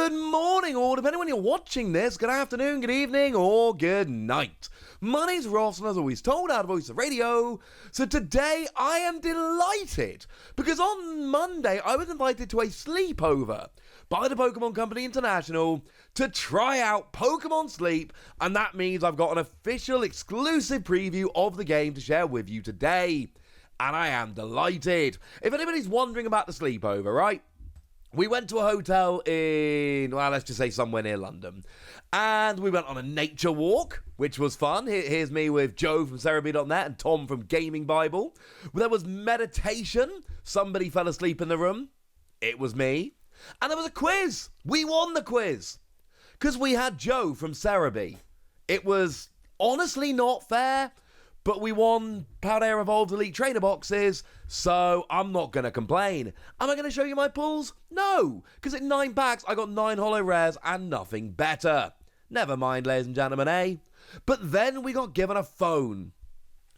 Good morning, or depending when you're watching this, good afternoon, good evening, or good night. My name's Ross, and as always told, out of Voice of Radio. So today I am delighted because on Monday I was invited to a sleepover by the Pokemon Company International to try out Pokemon Sleep, and that means I've got an official exclusive preview of the game to share with you today. And I am delighted. If anybody's wondering about the sleepover, right? We went to a hotel in, well, let's just say somewhere near London. And we went on a nature walk, which was fun. Here's me with Joe from Cerebi.net and Tom from Gaming Bible. There was meditation. Somebody fell asleep in the room. It was me. And there was a quiz. We won the quiz. Because we had Joe from Cerebi. It was honestly not fair. But we won Paldea Evolved Elite Trainer boxes, so I'm not going to complain. Am I going to show you my pulls? No, because in 9 packs I got 9 holo rares and nothing better. Never mind, ladies and gentlemen, eh? But then we got given a phone.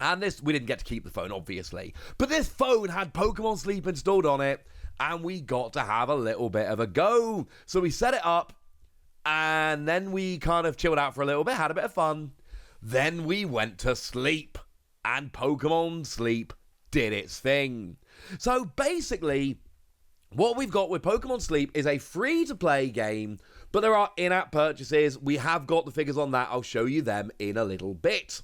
And this, we didn't get to keep the phone, obviously. But this phone had Pokemon Sleep installed on it, and we got to have a little bit of a go. So we set it up, and then we kind of chilled out for a little bit, had a bit of fun. Then we went to sleep, and Pokemon Sleep did its thing. So basically, what we've got with Pokemon Sleep is a free-to-play game, but there are in-app purchases. We have got the figures on that. I'll show you them in a little bit.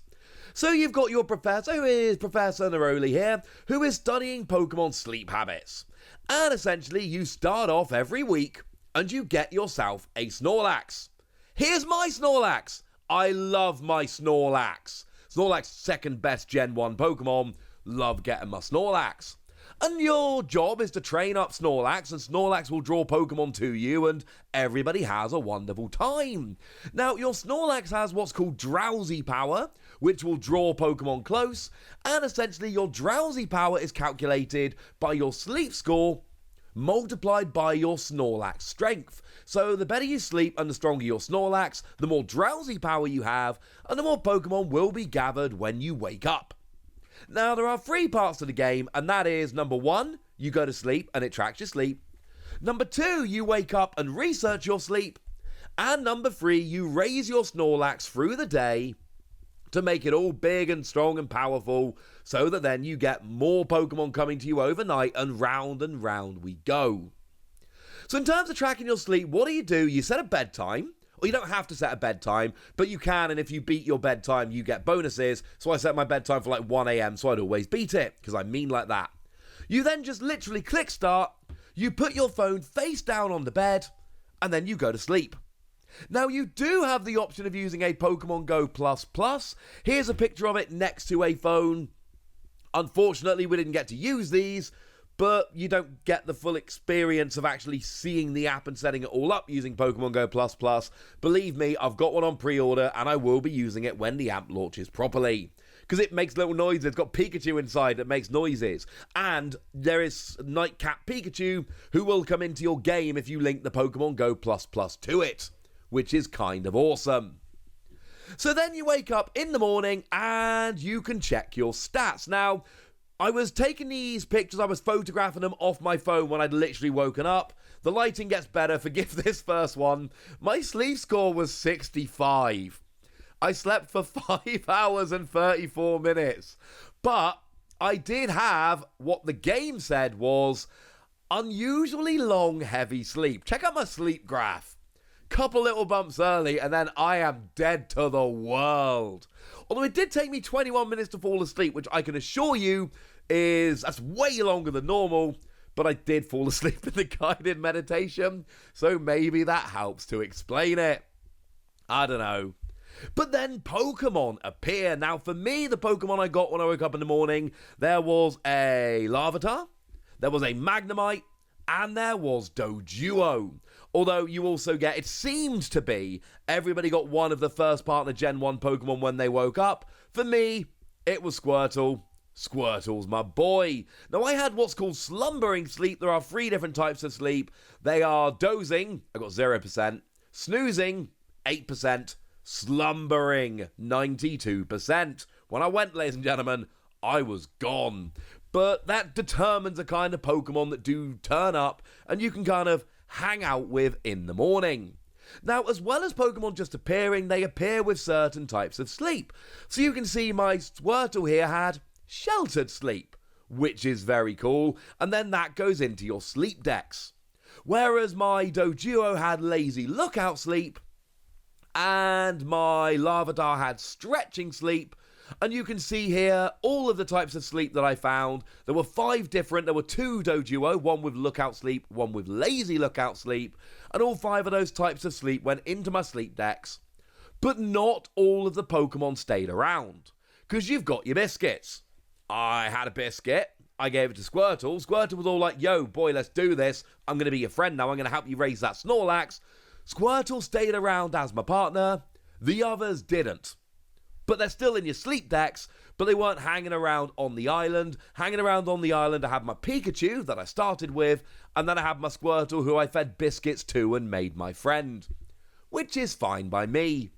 So you've got your professor, who is Professor Neroli here, who is studying Pokemon sleep habits. And essentially, you start off every week, and you get yourself a Snorlax. Here's my Snorlax. I love my Snorlax. Snorlax, second best Gen 1 Pokemon. Love getting my Snorlax. And your job is to train up Snorlax, and Snorlax will draw Pokemon to you, and everybody has a wonderful time. Now, your Snorlax has what's called Drowsy Power, which will draw Pokemon close, and essentially your Drowsy Power is calculated by your sleep score multiplied by your Snorlax strength. So the better you sleep and the stronger your Snorlax, the more drowsy power you have, and the more Pokemon will be gathered when you wake up. Now, there are 3 parts to the game, and that is, number 1, you go to sleep and it tracks your sleep. Number 2, you wake up and research your sleep. And number 3, you raise your Snorlax through the day to make it all big and strong and powerful, so that then you get more Pokemon coming to you overnight, and round we go. So in terms of tracking your sleep, what do? You set a bedtime, or you don't have to set a bedtime, but you can, and if you beat your bedtime, you get bonuses. So I set my bedtime for like 1 a.m, so I'd always beat it, because I mean like that. You then just literally click start, you put your phone face down on the bed, and then you go to sleep. Now, you do have the option of using a Pokemon Go Plus. Here's a picture of it next to a phone. Unfortunately, we didn't get to use these, but you don't get the full experience of actually seeing the app and setting it all up using Pokemon Go Plus. Believe me, I've got one on pre-order, and I will be using it when the app launches properly. Because it makes little noises. It's got Pikachu inside that makes noises. And there is Nightcap Pikachu, who will come into your game if you link the Pokemon Go Plus to it, which is kind of awesome. So then you wake up in the morning and you can check your stats. Now, I was taking these pictures, I was photographing them off my phone when I'd literally woken up. The lighting gets better, forgive this first one. My sleep score was 65. I slept for 5 hours and 34 minutes. But I did have what the game said was unusually long, heavy sleep. Check out my sleep graph. Couple little bumps early, and then I am dead to the world. Although it did take me 21 minutes to fall asleep, which I can assure you that's way longer than normal, but I did fall asleep in the guided meditation, so maybe that helps to explain it. I don't know. But then Pokemon appear. Now, for me, the Pokemon I got when I woke up in the morning, there was a Larvitar, there was a Magnemite, and there was Doduo. Although you also get, it seemed to be, everybody got one of the first partner Gen 1 Pokemon when they woke up. For me, it was Squirtle. Squirtle's my boy. Now, I had what's called slumbering sleep. There are 3 different types of sleep. They are dozing, I got 0%, snoozing, 8%, slumbering, 92%. When I went, ladies and gentlemen, I was gone. But that determines the kind of Pokemon that do turn up, and you can kind of hang out with in the morning. Now, as well as Pokemon just appearing, they appear with certain types of sleep. So you can see my Squirtle here had sheltered sleep, which is very cool, and then that goes into your sleep decks. Whereas my Doduo had lazy lookout sleep, and my Larvitar had stretching sleep. And you can see here all of the types of sleep that I found. There were 5 different. There were 2 Doduo, one with lookout sleep, one with lazy lookout sleep. And all 5 of those types of sleep went into my sleep decks. But not all of the Pokemon stayed around. Because you've got your biscuits. I had a biscuit. I gave it to Squirtle. Squirtle was all like, yo, boy, let's do this. I'm going to be your friend now. I'm going to help you raise that Snorlax. Squirtle stayed around as my partner. The others didn't. But they're still in your sleep decks, but they weren't hanging around on the island. Hanging around on the island, I had my Pikachu that I started with, and then I had my Squirtle who I fed biscuits to and made my friend. Which is fine by me.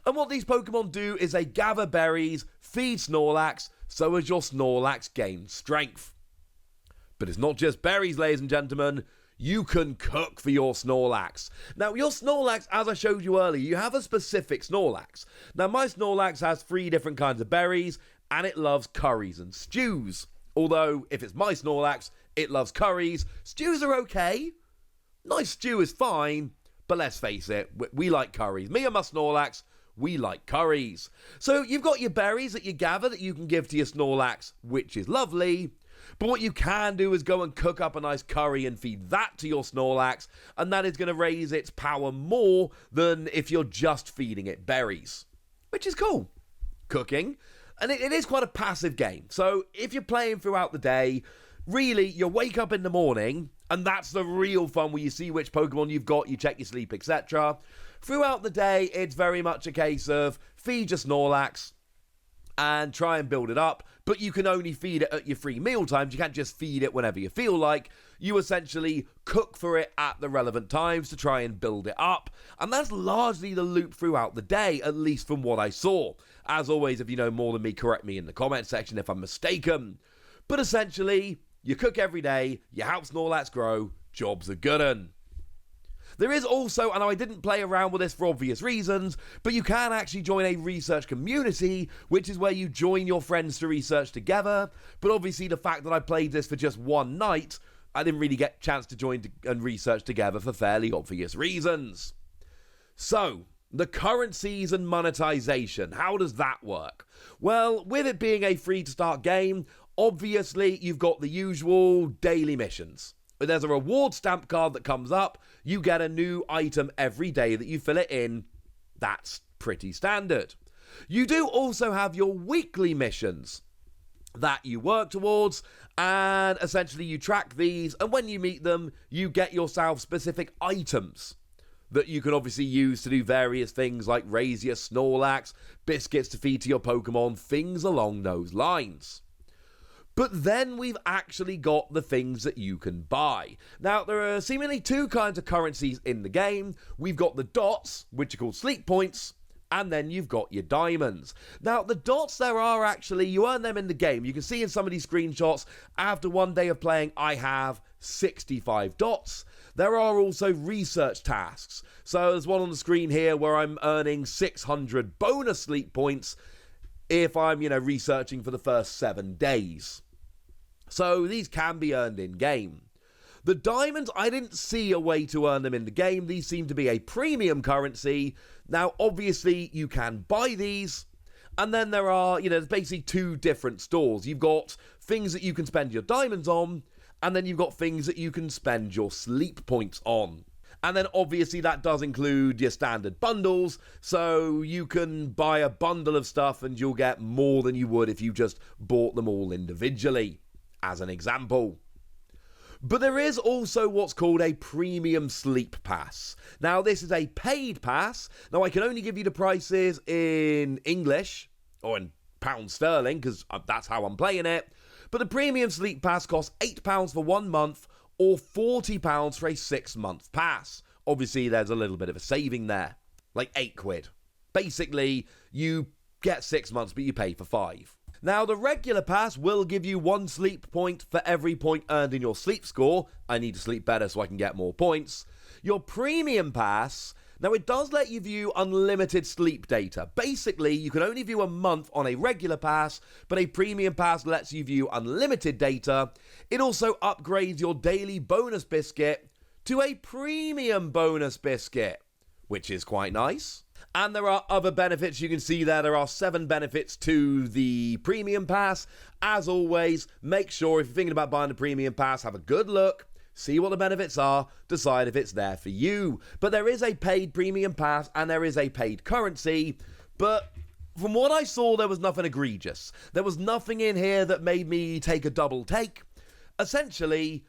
And what these Pokemon do is they gather berries, feed Snorlax, so as your Snorlax gains strength. But it's not just berries, ladies and gentlemen. You can cook for your Snorlax. Now, your Snorlax, as I showed you earlier, you have a specific Snorlax. Now, my Snorlax has 3 different kinds of berries, and it loves curries and stews. Although, if it's my Snorlax, it loves curries. Stews are okay. Nice stew is fine, but let's face it, we like curries. Me and my Snorlax, we like curries. So, you've got your berries that you gather that you can give to your Snorlax, which is lovely. But what you can do is go and cook up a nice curry and feed that to your Snorlax, and that is going to raise its power more than if you're just feeding it berries. Which is cool. Cooking. And it is quite a passive game. So if you're playing throughout the day, really, you wake up in the morning, and that's the real fun where you see which Pokemon you've got, you check your sleep, etc. Throughout the day, it's very much a case of feed your Snorlax and try and build it up, but you can only feed it at your free meal times. You can't just feed it whenever you feel like. You essentially cook for it at the relevant times to try and build it up, and that's largely the loop throughout the day, at least from what I saw. As always, if you know more than me, correct me in the comment section if I'm mistaken. But essentially, you cook every day, you help Snorlax grow, jobs are good 'un. There is also, and I didn't play around with this for obvious reasons, but you can actually join a research community, which is where you join your friends to research together. But obviously the fact that I played this for just one night, I didn't really get a chance to join and research together for fairly obvious reasons. So, the current season monetization, how does that work? Well, with it being a free to start game, obviously you've got the usual daily missions. There's a reward stamp card that comes up. You get a new item every day that you fill it in. That's pretty standard. You do also have your weekly missions that you work towards, and essentially you track these, and when you meet them, you get yourself specific items that you can obviously use to do various things like raise your Snorlax, biscuits to feed to your Pokemon, things along those lines. But then we've actually got the things that you can buy. Now, there are seemingly 2 kinds of currencies in the game. We've got the dots, which are called sleep points, and then you've got your diamonds. Now, the dots, there are actually, you earn them in the game. You can see in some of these screenshots, after one day of playing, I have 65 dots. There are also research tasks. So there's one on the screen here where I'm earning 600 bonus sleep points if I'm, researching for the first 7 days. So these can be earned in-game. The diamonds, I didn't see a way to earn them in the game. These seem to be a premium currency. Now, obviously, you can buy these. And then there are, there's basically 2 different stores. You've got things that you can spend your diamonds on, and then you've got things that you can spend your sleep points on. And then obviously that does include your standard bundles, so you can buy a bundle of stuff and you'll get more than you would if you just bought them all individually, as an example. But there is also what's called a premium sleep pass. Now this is a paid pass. Now I can only give you the prices in English, or in pounds sterling, because that's how I'm playing it. But the premium sleep pass costs £8 for 1 month, or £40 for a 6-month pass. Obviously, there's a little bit of a saving there, like £8. Basically, you get 6 months, but you pay for 5. Now, the regular pass will give you 1 sleep point for every point earned in your sleep score. I need to sleep better so I can get more points. Your premium pass, now it does let you view unlimited sleep data. Basically, you can only view a month on a regular pass, but a premium pass lets you view unlimited data. It also upgrades your daily bonus biscuit to a premium bonus biscuit, which is quite nice. And there are other benefits you can see there. There are 7 benefits to the premium pass. As always, make sure if you're thinking about buying the premium pass, have a good look, see what the benefits are, decide if it's there for you. But there is a paid premium pass and there is a paid currency, but from what I saw, there was nothing egregious. There was nothing in here that made me take a double take. Essentially,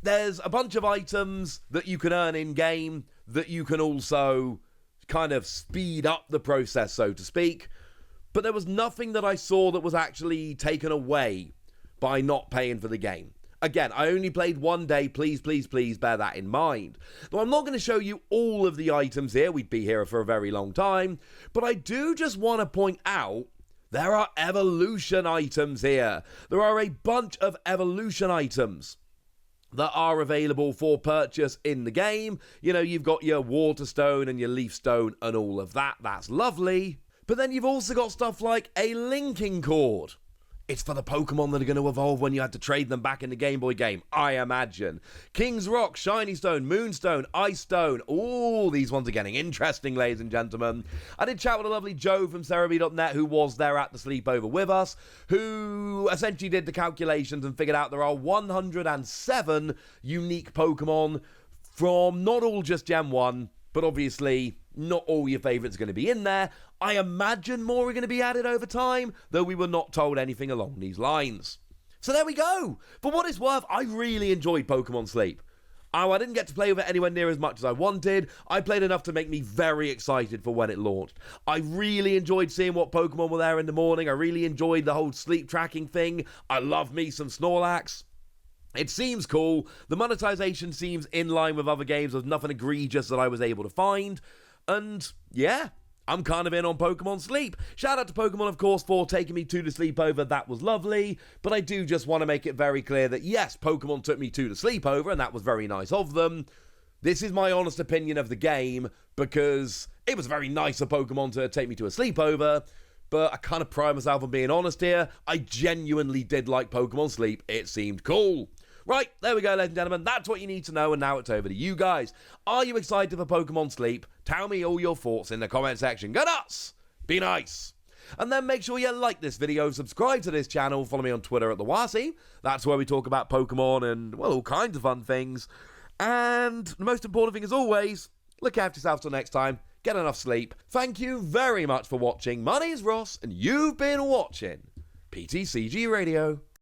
there's a bunch of items that you can earn in-game that you can also kind of speed up the process, so to speak. But there was nothing that I saw that was actually taken away by not paying for the game. Again, I only played one day. Please, please, please bear that in mind. Now, I'm not going to show you all of the items here. We'd be here for a very long time. But I do just want to point out there are evolution items here. There are a bunch of evolution items that are available for purchase in the game. You know, you've got your water stone and your leaf stone and all of that. That's lovely. But then you've also got stuff like a linking cord. It's for the Pokemon that are going to evolve when you had to trade them back in the Game Boy game, I imagine. King's Rock, Shiny Stone, Moonstone, Ice Stone. All these ones are getting interesting, ladies and gentlemen. I did chat with a lovely Joe from Cerebi.net who was there at the sleepover with us, who essentially did the calculations and figured out there are 107 unique Pokemon from not all just Gen 1, but obviously not all your favourites are going to be in there. I imagine more are going to be added over time, though we were not told anything along these lines. So there we go. For what it's worth, I really enjoyed Pokémon Sleep. Oh, I didn't get to play with it anywhere near as much as I wanted. I played enough to make me very excited for when it launched. I really enjoyed seeing what Pokemon were there in the morning. I really enjoyed the whole sleep tracking thing. I love me some Snorlax. It seems cool. The monetization seems in line with other games. There's nothing egregious that I was able to find. And yeah, I'm kind of in on Pokemon Sleep. Shout out to Pokemon, of course, for taking me to the sleepover. That was lovely. But I do just want to make it very clear that, yes, Pokemon took me to the sleepover, and that was very nice of them. This is my honest opinion of the game, because it was very nice of Pokemon to take me to a sleepover. But I kind of pride myself on being honest here. I genuinely did like Pokemon Sleep. It seemed cool. Right, there we go, ladies and gentlemen. That's what you need to know, and now it's over to you guys. Are you excited for Pokemon Sleep? Tell me all your thoughts in the comment section. Go nuts! Be nice! And then make sure you like this video, subscribe to this channel, follow me on Twitter at the Wasi. That's where we talk about Pokemon and, well, all kinds of fun things. And the most important thing, as always, look after yourself till next time. Get enough sleep. Thank you very much for watching. My name's Ross, and you've been watching PTCG Radio.